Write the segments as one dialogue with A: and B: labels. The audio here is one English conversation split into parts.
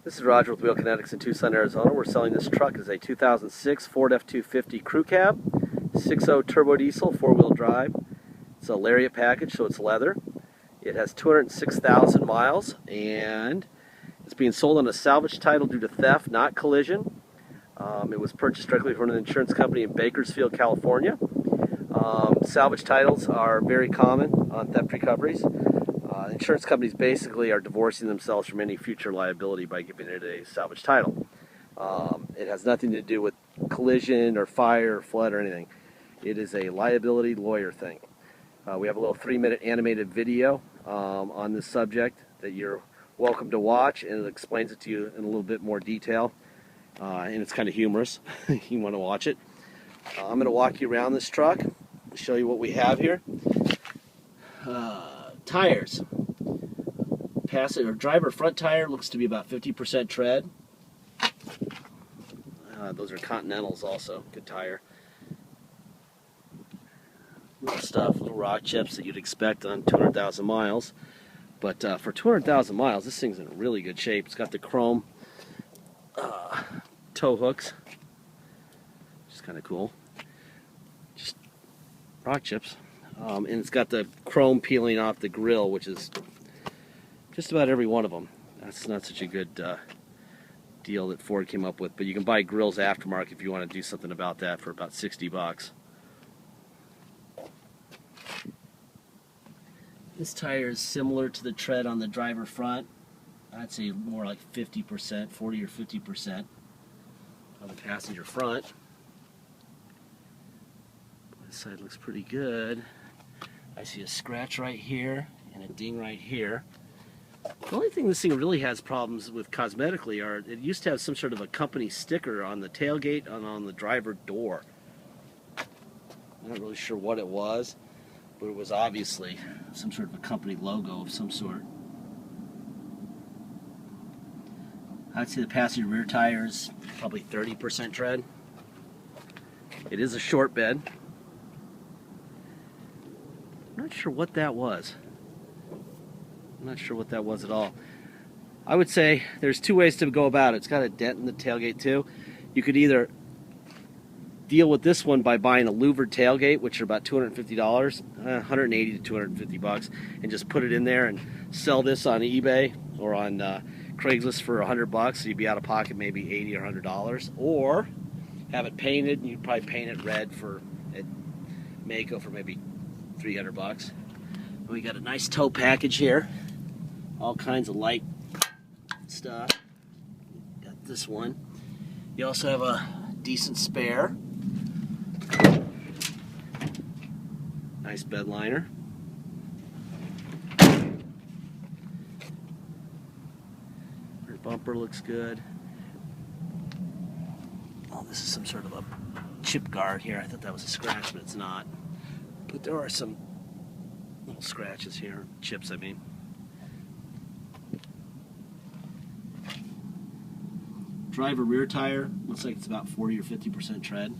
A: This is Roger with Wheel Kinetics in Tucson, Arizona. We're selling this truck as a 2006 Ford F-250 Crew Cab, 6.0 turbo diesel, four-wheel drive. It's a Lariat package, so it's leather. It has 206,000 miles, and it's being sold on a salvage title due to theft, not collision. It was purchased directly from an insurance company in Bakersfield, California. Salvage titles are very common on theft recoveries. Insurance companies basically are divorcing themselves from any future liability by giving it a salvage title. It has nothing to do with collision or fire or flood or anything. It is a liability lawyer thing. We have a little 3-minute animated video on this subject that you're welcome to watch, and it explains it to you in a little bit more detail. And it's kind of humorous. You want to watch it. I'm going to walk you around this truck, show you what we have here. Tires. Passenger driver front tire looks to be about 50% tread. Those are Continentals also. Good tire. Little stuff, little rock chips that you'd expect on 200,000 miles. But for 200,000 miles, this thing's in really good shape. It's got the chrome tow hooks, which is kind of cool. Just rock chips. And it's got the chrome peeling off the grill, which is just about every one of them. That's not such a good deal that Ford came up with, but you can buy grills aftermarket if you want to do something about that for about 60 bucks. This tire is similar to the tread on the driver front. I'd say more like 50%, 40 or 50% on the passenger front. This side looks pretty good. I see a scratch right here and a ding right here. The only thing this thing really has problems with cosmetically are it used to have some sort of a company sticker on the tailgate and on the driver door. I'm not really sure what it was, but it was obviously some sort of a company logo of some sort. I'd say the passenger rear tire is probably 30% tread. It is a short bed. I'm not sure what that was. I'm not sure what that was at all. I would say there's two ways to go about it. It's got a dent in the tailgate too. You could either deal with this one by buying a louvered tailgate, which are about $250, $180 to 250 bucks, and just put it in there and sell this on eBay or on Craigslist for 100 bucks. So you'd be out of pocket maybe $80 or $100, or have it painted, and you'd probably paint it red for at Maaco for maybe 300 bucks. We got a nice tow package here. All kinds of light stuff. Got this one. You also have a decent spare. Nice bed liner. Rear bumper looks good. Oh, this is some sort of a chip guard here. I thought that was a scratch, but it's not. But there are some little scratches here, chips I mean. Driver rear tire looks like it's about 40 or 50% tread.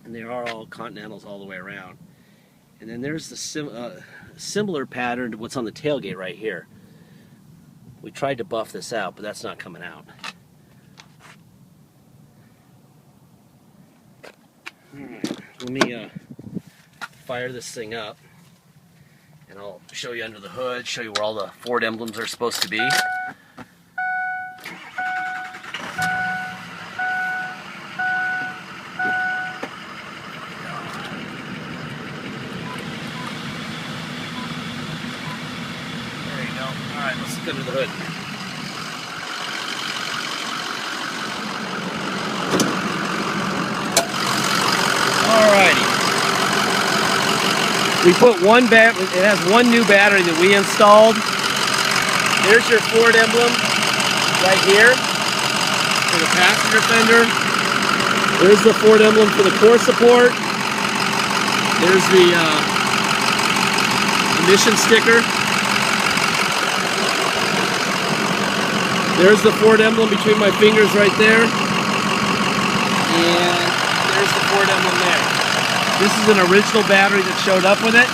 A: And they are all Continentals all the way around. And then there's the similar pattern to what's on the tailgate right here. We tried to buff this out, but that's not coming out. Let me fire this thing up, and I'll show you under the hood, show you where all the Ford emblems are supposed to be. There you go. Alright, let's look under the hood. Alrighty. We put one battery, it has one new battery that we installed. There's your Ford emblem right here for the passenger fender. There's the Ford emblem for the core support. There's the emission sticker. There's the Ford emblem between my fingers right there. And there's the Ford emblem there. This is an original battery that showed up with it.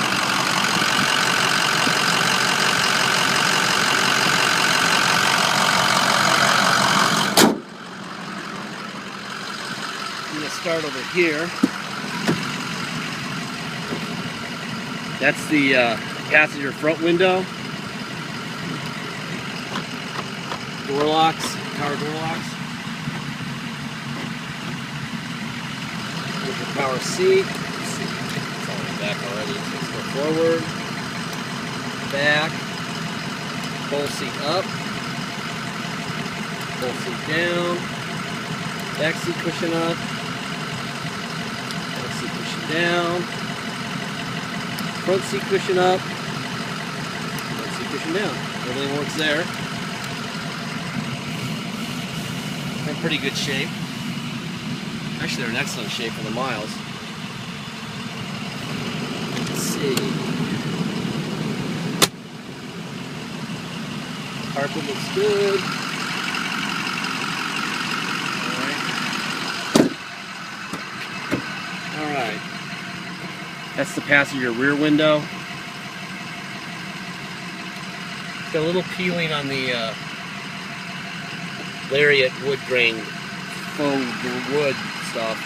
A: start over here. That's the passenger front window. Door locks, power door locks. With the power seat. Let's see, it's all in the back already. So let's go forward, back, pull seat up, pull seat down, back seat cushion up, back seat cushion down, front seat cushion up, front seat cushion down. Everything works there. In pretty good shape. Actually, they're in excellent shape for the miles. Let's see. Carpet looks good. All right. That's the passenger rear window. It's got a little peeling on the Lariat wood grain faux wood stuff.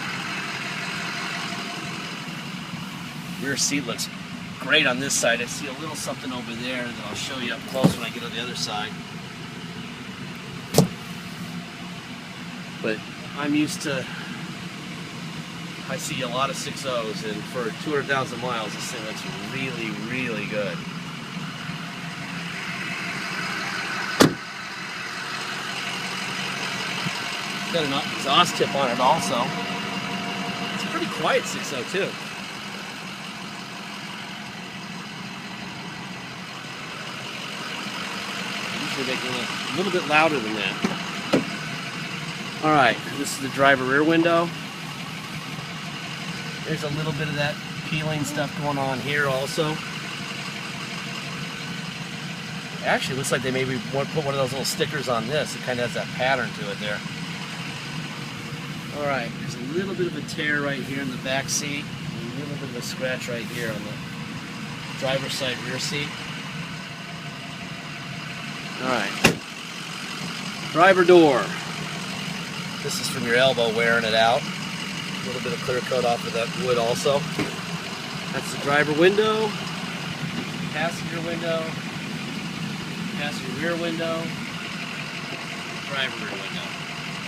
A: Rear seat looks great on this side. I see a little something over there that I'll show you up close when I get on the other side. But I'm used to, I see a lot of 6.0s, and for 200,000 miles, this thing looks really, really good. Got an exhaust tip on it also. It's a pretty quiet 6.0 too. Usually making it a little bit louder than that. Alright, this is the driver rear window. There's a little bit of that peeling stuff going on here also. Actually, it looks like they maybe put one of those little stickers on this. It kind of has that pattern to it there. Alright, there's a little bit of a tear right here in the back seat, and a little bit of a scratch right here on the driver's side rear seat. Alright, driver door. This is from your elbow wearing it out. A little bit of clear coat off of that wood also. That's the driver window, passenger window, passenger rear window, driver rear window.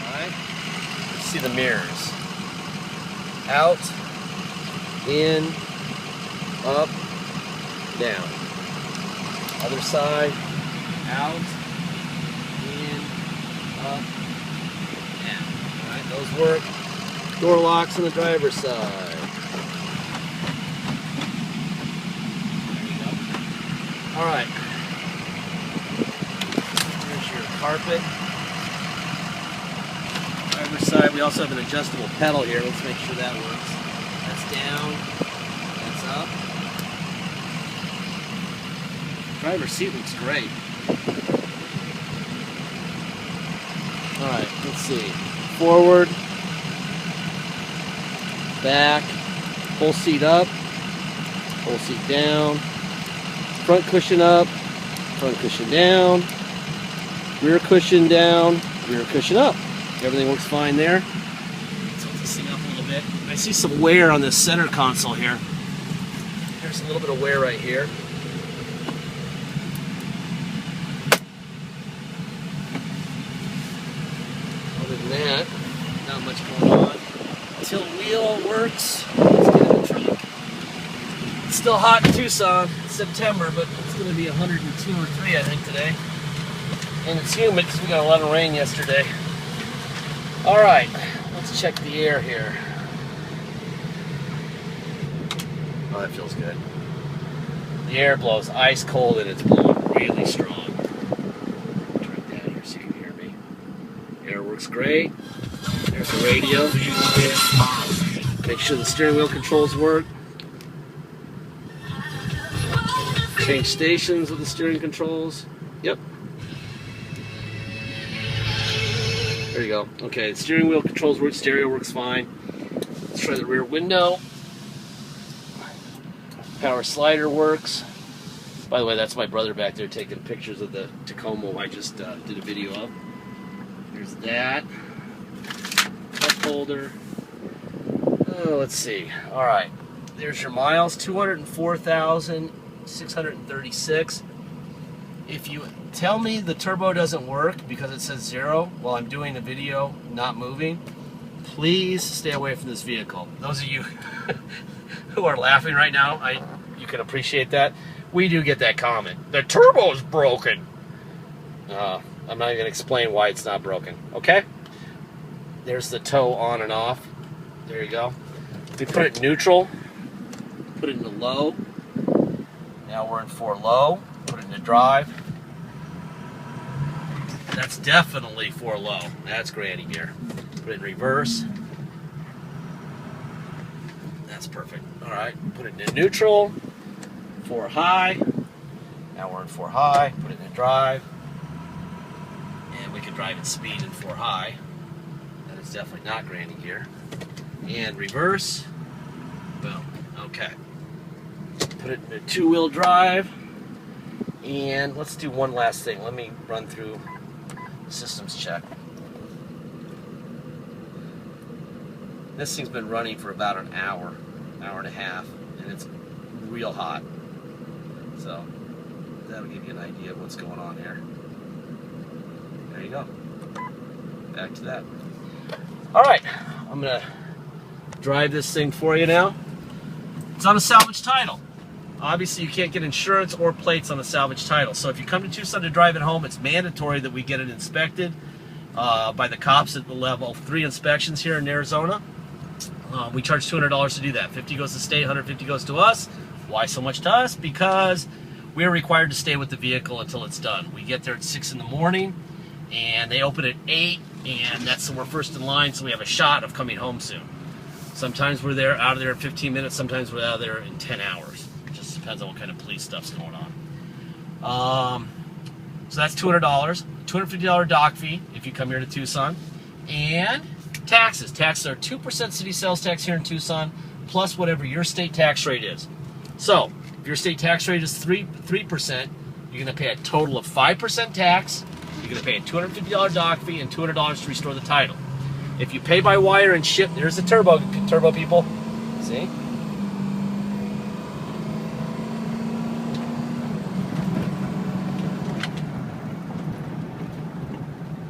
A: Alright? See the mirrors. Out, in, up, down. Other side, out, in, up, down. Alright, those work. Door locks on the driver's side. There you go. Alright. Here's your carpet. Driver's side, we also have an adjustable pedal here. Let's make sure that works. That's down, that's up. Driver's seat looks great. Alright, let's see. Forward, back, pull seat up, pull seat down, front cushion up, front cushion down, rear cushion down, rear cushion up. Everything works fine there. Let's hold this thing up a little bit. I see some wear on this center console here. There's a little bit of wear right here. Other than that, not much going on. Tilt wheel works. Let's get in the trunk. It's still hot in Tucson. It's September, but it's going to be 102 or 3 I think today. And it's humid because we got a lot of rain yesterday. Alright, let's check the air here. Oh, that feels good. The air blows ice cold and it's blowing really strong. Turn it down here so you can hear me. Air works great. There's the radio. Make sure the steering wheel controls work. Change stations with the steering controls. Yep. There you go. Okay, the steering wheel controls work, stereo works fine. Let's try the rear window. Power slider works. By the way, that's my brother back there taking pictures of the Tacoma I just did a video of. There's that. Cup holder. Let's see. All right, there's your miles, 204,636. If you tell me the turbo doesn't work because it says 0 while I'm doing a video not moving, please stay away from this vehicle. Those of you who are laughing right now, you can appreciate that. We do get that comment. The turbo's broken. I'm not even going to explain why it's not broken, okay? There's the tow on and off. There you go. We put it in neutral, put it into low. Now we're in 4 low, put it into drive. That's definitely 4 low. That's granny gear. Put it in reverse. That's perfect. All right, put it in neutral, 4 high. Now we're in 4 high, put it in drive. And we can drive at speed in 4 high. That is definitely not granny gear. And reverse. Boom. Okay. Put it in a 2-wheel drive. And let's do one last thing. Let me run through the systems check. This thing's been running for about an hour and a half, and it's real hot. So that'll give you an idea of what's going on here. There you go. Back to that. All right, I'm gonna drive this thing for you now. It's on a salvage title. Obviously, you can't get insurance or plates on a salvage title. So if you come to Tucson to drive it home, it's mandatory that we get it inspected by the cops at the level 3 inspections here in Arizona. We charge $200 to do that. 50 goes to state, 150 goes to us. Why so much to us? Because we're required to stay with the vehicle until it's done. We get there at 6 in the morning, and they open at 8, and we're first in line, so we have a shot of coming home soon. Sometimes we're out of there in 15 minutes, sometimes we're out of there in 10 hours. It just depends on what kind of police stuff's going on. So that's $200, $250 dock fee if you come here to Tucson, and taxes. Taxes are 2% city sales tax here in Tucson, plus whatever your state tax rate is. So if your state tax rate is 3%, you're going to pay a total of 5% tax. You're going to pay a $250 dock fee and $200 to restore the title. If you pay by wire and ship, there's the turbo people. See?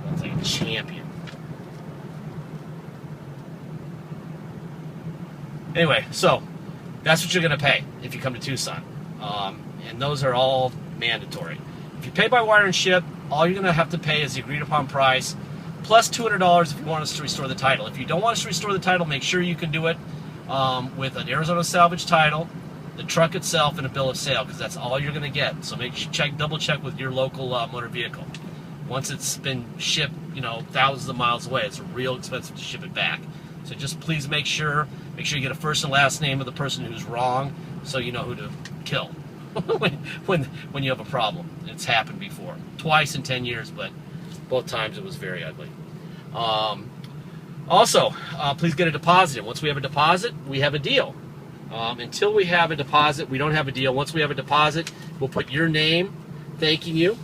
A: That's like a champion. Anyway, so that's what you're going to pay if you come to Tucson. And those are all mandatory. If you pay by wire and ship, all you're going to have to pay is the agreed upon price, plus $200 if you want us to restore the title. If you don't want us to restore the title, make sure you can do it with an Arizona salvage title, the truck itself, and a bill of sale, because that's all you're going to get. So double check with your local motor vehicle. Once it's been shipped, thousands of miles away, it's real expensive to ship it back. So just please make sure you get a first and last name of the person who's wrong, so you know who to kill when you have a problem. It's happened before, twice in 10 years, but both times it was very ugly. Also, please get a deposit in. Once we have a deposit, we have a deal. Until we have a deposit, we don't have a deal. Once we have a deposit, we'll put your name thanking you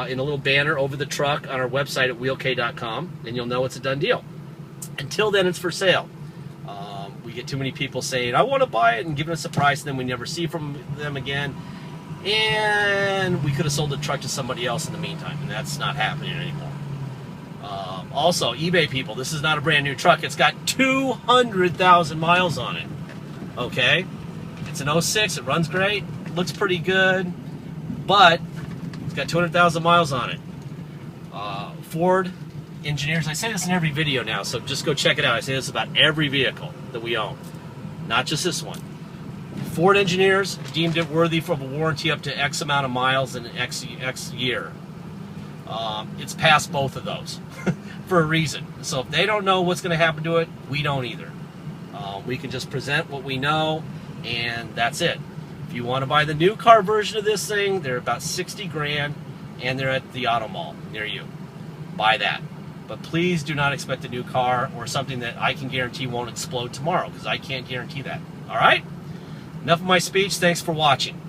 A: in a little banner over the truck on our website at wheelk.com, and you'll know it's a done deal. Until then, it's for sale. We get too many people saying, I want to buy it, and giving us a price, and then we never see from them again. And we could have sold the truck to somebody else in the meantime, and that's not happening anymore. Also, eBay people, this is not a brand new truck. It's got 200,000 miles on it. Okay? It's an 06. It runs great. Looks pretty good. But it's got 200,000 miles on it. Ford engineers, I say this in every video now, so just go check it out. I say this about every vehicle that we own, not just this one. Ford engineers deemed it worthy of a warranty up to X amount of miles in X year. It's past both of those for a reason. So if they don't know what's going to happen to it, we don't either. We can just present what we know, and that's it. If you want to buy the new car version of this thing, they're about 60 grand, and they're at the auto mall near you. Buy that. But please do not expect a new car or something that I can guarantee won't explode tomorrow, because I can't guarantee that. All right? Enough of my speech. Thanks for watching.